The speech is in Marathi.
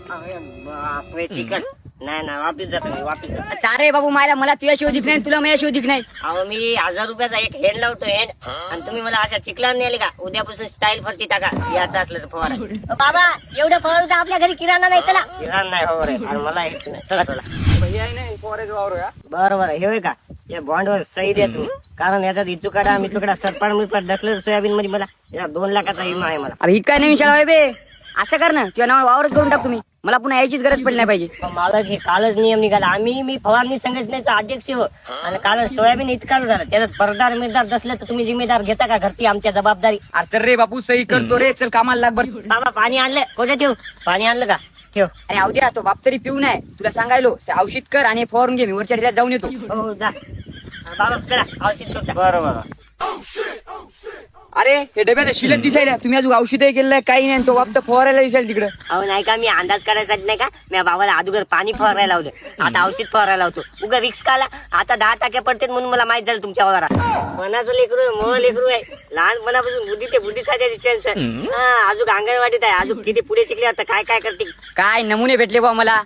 बापरे चिकन नाही ना वापिस जातो मी वापिस जातो. चारे बाबू मला तुझ्या शोधिक नाही, तुला माझ्या शोधिक नाही. अहो मी 1000 रुपयाचा एक हेड लावतो हेड आणि तुम्ही मला अशा चिकलान नेले का? उद्यापासून स्टाईल फरची टाका याचं असलं तर फवारा. बाबा एवढं फळ तर आपल्या घरी किराणा नाही. चला किराण नाही हो रे आणि मला हेच नाही. चला चला बरं हे होय का या बॉन्डवर सही द्या तुम्ही कारण याच्यात इचुकाडा मिचुकाडा सरपाड मिरपाड दसलं सोयाबीन मध्ये मला या 2 लाखाचा विमा आहे मला. अरे ही काय नवीन शाळा बे, असं कर ना तुझ्या नावावर वावरच करून टाक तुम्ही, मला पुन्हा यायचीच गरज पडली नाही पाहिजे. मालक हे कालच नियम निघाला. मी फवारणी संघटनेचा अध्यक्ष हो आणि काल सोयाबीन इतकं झालं त्याच्यात परदार मिरदार दसलं तर तुम्ही जिम्मेदार घेता का? घरची आमच्या जबाबदारी. अरे चल रे बापू सही करतो रे, चल कामाला लाग बर. बाबा पाणी आणलं कोठे ठेवू? पाणी आणलं का? ठेव. अरे अवद्या तो बाप तरी पिऊ नाही, तुला सांगायलो औषध कर आणि फवारून घे, मी वरच्या ढिल्यात जाऊन येतो. हो जा बाबा चला औषध करू. बरोबर अरे हे डब्यात शिलत दिसायला, तुम्ही अजून औषधही केलं काही नाही, तो बाप तर फवारायला दिसायला तिकडं. अहो नाही का मी अंदाज करायसाठी नाही का मी बाबाला अगोदर पाणी फवारायला लावलं आता औषध फवारायला लावतो. उगा रिक्स काला आता 10 टाक्या पडते म्हणून मला माहित झालं तुमच्या वावरात. मनाचं लेकरू मोह लेकरू आहे लहानपणापासून बुद्धी ते बुद्धीचा अजून अंगणवाडीत आहे अजून किती पुढे शिकले आता काय काय करते. काय नमुने भेटले बा मला.